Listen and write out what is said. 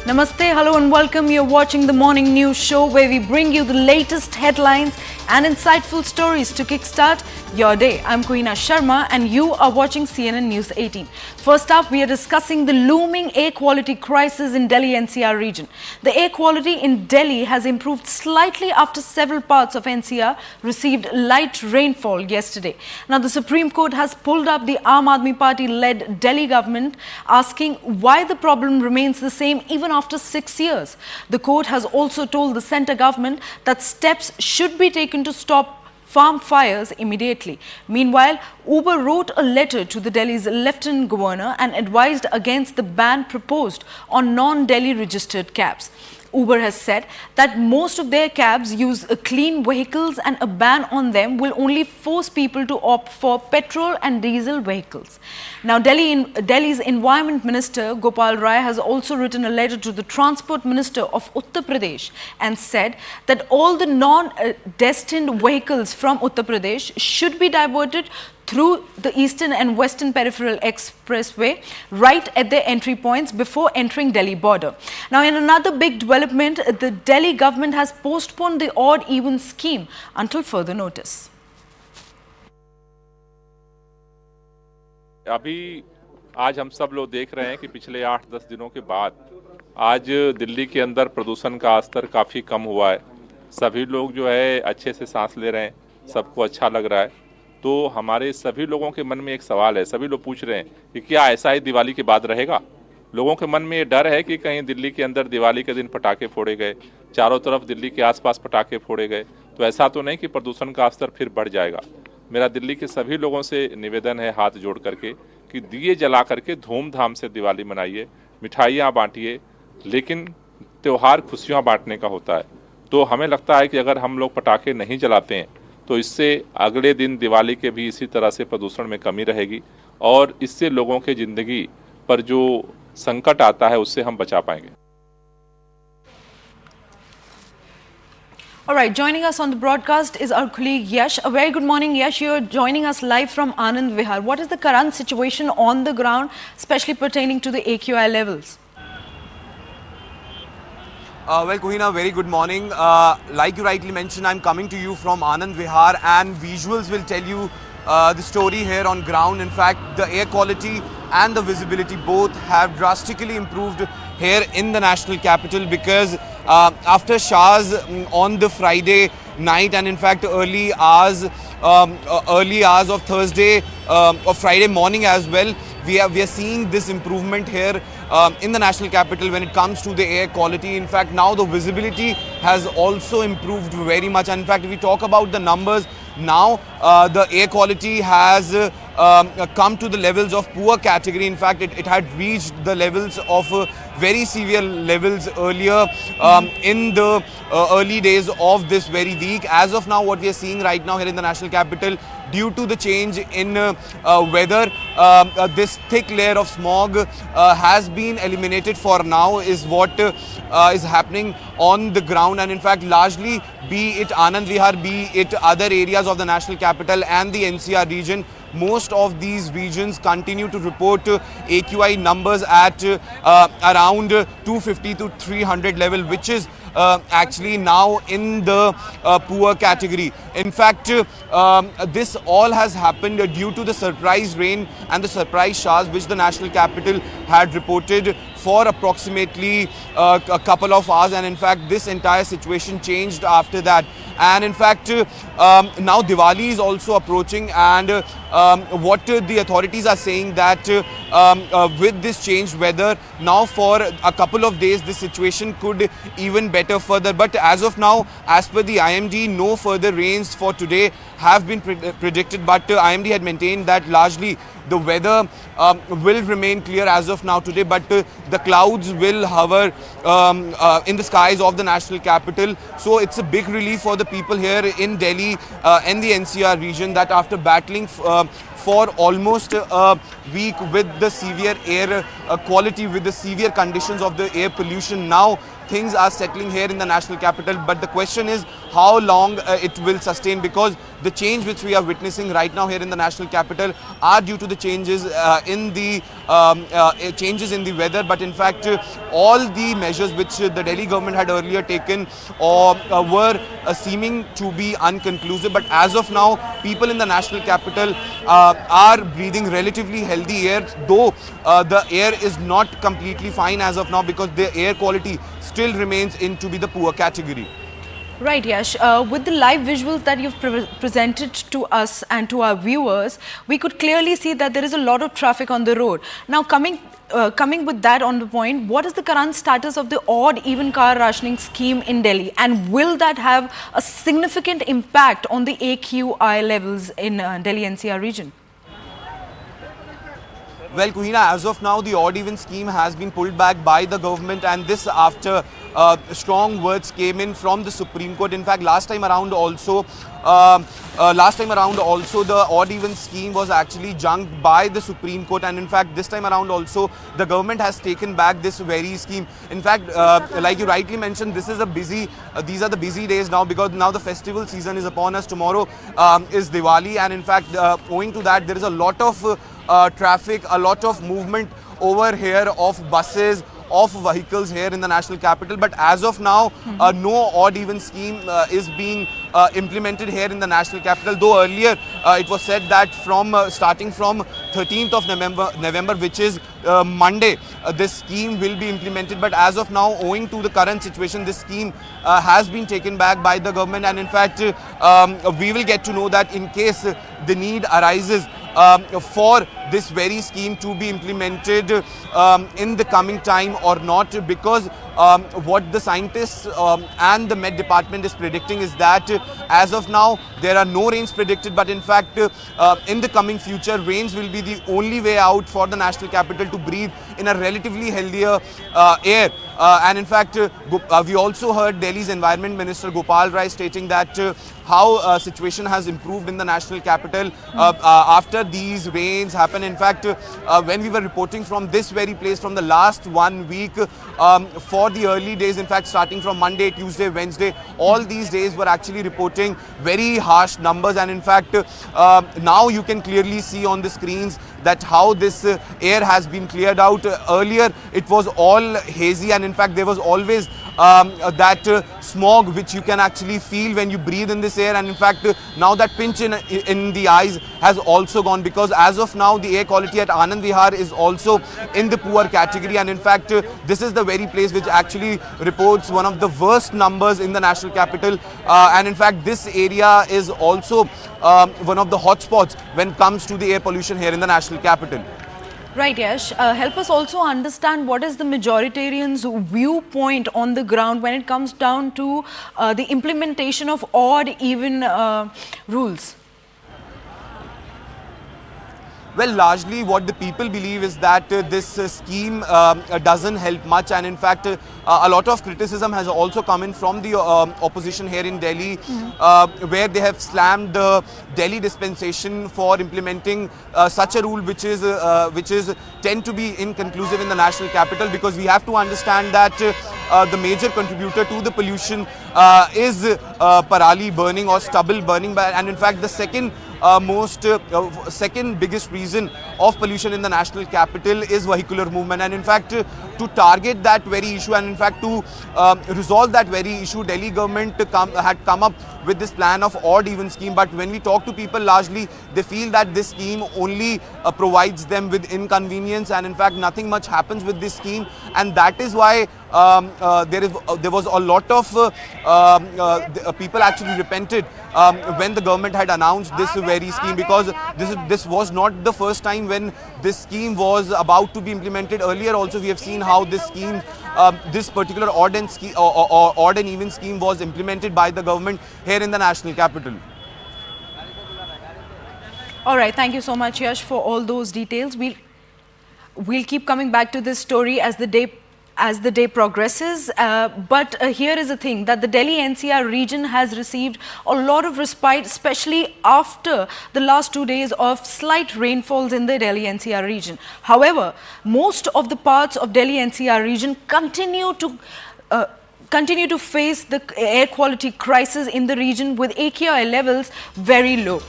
Namaste, hello and welcome. You're watching the Morning News Show where we bring you the latest headlines and insightful stories to kickstart your day. I'm Kuina Sharma and you are watching CNN News 18. First up, we are discussing the looming air quality crisis in Delhi NCR region. The air quality in Delhi has improved slightly after several parts of NCR received light rainfall yesterday. Now, the Supreme Court has pulled up the Aam Aadmi Party-led Delhi government, asking why the problem remains the same even after 6 years. The court has also told the centre government that steps should be taken to stop farm fires immediately. Meanwhile, Uber wrote a letter to the Delhi's Lieutenant Governor and advised against the ban proposed on non-Delhi registered cabs. Uber has said that most of their cabs use clean vehicles and a ban on them will only force people to opt for petrol and diesel vehicles. Now, Delhi's Environment Minister Gopal Rai has also written a letter to the Transport Minister of Uttar Pradesh and said that all the non-destined vehicles from Uttar Pradesh should be diverted through the Eastern and Western Peripheral Expressway right at their entry points before entering Delhi border. Now, in another big development, the Delhi government has postponed the odd-even scheme until further notice. अभी आज हम सब लोग देख रहे हैं कि पिछले 8-10 दिनों के बाद आज दिल्ली के अंदर प्रदूषण का स्तर काफ़ी कम हुआ है। सभी लोग जो है अच्छे से सांस ले रहे हैं, सबको अच्छा लग रहा है। तो हमारे सभी लोगों के मन में एक सवाल है, सभी लोग पूछ रहे हैं कि क्या ऐसा ही दिवाली के बाद रहेगा। लोगों के मन में ये डर है कि कहीं दिल्ली के अंदर दिवाली के दिन पटाखे फोड़े गए, चारों तरफ दिल्ली के आसपास पटाखे फोड़े गए, तो ऐसा तो नहीं कि प्रदूषण का स्तर फिर बढ़ जाएगा। मेरा दिल्ली के सभी लोगों से निवेदन है हाथ जोड़ करके कि दिए जला करके धूमधाम से दिवाली मनाइए, मिठाइयाँ बांटिए, लेकिन त्यौहार खुशियाँ बांटने का होता है। तो हमें लगता है कि अगर हम लोग पटाखे नहीं जलाते हैं तो इससे अगले दिन दिवाली के भी इसी तरह से प्रदूषण में कमी रहेगी और इससे लोगों के ज़िंदगी पर जो संकट आता है उससे हम बचा पाएंगे। All right, joining us on the broadcast is our colleague Yash. A very good morning, Yash. You're joining us live from Anand Vihar. What is the current situation on the ground, especially pertaining to the AQI levels? Well, Kuhina, very good morning. Like you rightly mentioned, I'm coming to you from Anand Vihar and visuals will tell you the story here on ground. In fact, the air quality and the visibility both have drastically improved here in the national capital because after showers on the Friday night and in fact early hours of Thursday or Friday morning as well, we are seeing this improvement here in the national capital when it comes to the air quality. In fact, now the visibility has also improved very much. And in fact, if we talk about the numbers, now the air quality has come to the levels of poor category. In fact, it had reached the levels of very severe levels earlier in the early days of this very week. As of now, what we are seeing right now here in the national capital, due to the change in weather, this thick layer of smog has been eliminated for now is what is happening on the ground. And in fact, largely, be it Anand Vihar, be it other areas of the national capital and the NCR region, most of these regions continue to report AQI numbers at around 250 to 300 level, which is actually now in the poor category. In fact, this all has happened due to the surprise rain and the surprise showers which the national capital had reported for approximately a couple of hours, and in fact this entire situation changed after that. And in fact now Diwali is also approaching, and what the authorities are saying that with this changed weather, now for a couple of days this situation could even better further. But as of now, as per the IMD, no further rains for today have been predicted, but IMD had maintained that largely the weather will remain clear as of now today, but the clouds will hover in the skies of the national capital. So it's a big relief for the people here in Delhi and the NCR region that after battling for almost a week with the severe air quality, with the severe conditions of the air pollution. Now things are settling here in the national capital, but the question is how long it will sustain, because the change which we are witnessing right now here in the national capital are due to the changes in the weather. But in fact, all the measures which the Delhi government had earlier taken were seeming to be unconclusive. But as of now, people in the national capital are breathing relatively healthy air, though the air is not completely fine as of now, because the air quality still remains in to be the poor category. Right, Yash. With the live visuals that you've presented to us and to our viewers, we could clearly see that there is a lot of traffic on the road. Now, coming with that on the point, what is the current status of the odd-even car rationing scheme in Delhi, and will that have a significant impact on the AQI levels in Delhi NCR region? Well, Kuhina, as of now, the odd-even scheme has been pulled back by the government, and this after strong words came in from the Supreme Court. In fact, last time around also, the odd-even scheme was actually junked by the Supreme Court, and in fact, this time around also, the government has taken back this very scheme. In fact, like you rightly mentioned, this is a busy. These are the busy days now, because now the festival season is upon us. Tomorrow is Diwali, and in fact, owing to that, there is a lot of traffic, a lot of movement over here of buses, of vehicles here in the national capital. But as of now, no odd-even scheme is being implemented here in the national capital, though earlier it was said that from starting from 13th of November, which is Monday, this scheme will be implemented. But as of now, owing to the current situation, this scheme has been taken back by the government, and in fact, we will get to know that in case the need arises for this very scheme to be implemented in the coming time or not, because what the scientists and the Met Department is predicting is that as of now there are no rains predicted, but in fact in the coming future rains will be the only way out for the national capital to breathe in a relatively healthier air. And in fact, we also heard Delhi's Environment Minister Gopal Rai stating that how situation has improved in the national capital after these rains happen. In fact, when we were reporting from this very place from the last 1 week for the early days, in fact starting from Monday, Tuesday, Wednesday, all these days were actually reporting very harsh numbers. And in fact, now you can clearly see on the screens that how this air has been cleared out. Earlier it was all hazy, and in fact there was always that smog which you can actually feel when you breathe in this air. And in fact now that pinch in the eyes has also gone, because as of now the air quality at Anand Vihar is also in the poor category. And in fact this is the very place which actually reports one of the worst numbers in the national capital, and in fact this area is also one of the hotspots when it comes to the air pollution here in the national capital. Right, Yash. Help us also understand what is the majoritarian's viewpoint on the ground when it comes down to the implementation of odd-even rules. Well, largely what the people believe is that this scheme doesn't help much, and in fact a lot of criticism has also come in from the opposition here in Delhi, where they have slammed the Delhi dispensation for implementing such a rule which is tend to be inconclusive in the national capital, because we have to understand that the major contributor to the pollution is parali burning or stubble burning, and in fact the second biggest reason of pollution in the national capital is vehicular movement. And in fact to target that very issue, and in fact to resolve that very issue, Delhi government had come up with this plan of odd-even scheme. But when we talk to people, largely they feel that this scheme only provides them with inconvenience, and in fact nothing much happens with this scheme. And that is why there was a lot of people actually repented when the government had announced this very scheme, because this was not the first time when this scheme was about to be implemented. Earlier also we have seen how this scheme, this particular odd and even scheme was implemented by the government here in the national capital. All right, thank you so much, Yash, for all those details. We'll keep coming back to this story as the day as the day progresses. But here is the thing, that the Delhi NCR region has received a lot of respite, especially after the last 2 days of slight rainfalls in the Delhi NCR region. However, most of the parts of Delhi NCR region continue to face the air quality crisis in the region, with AQI levels very low.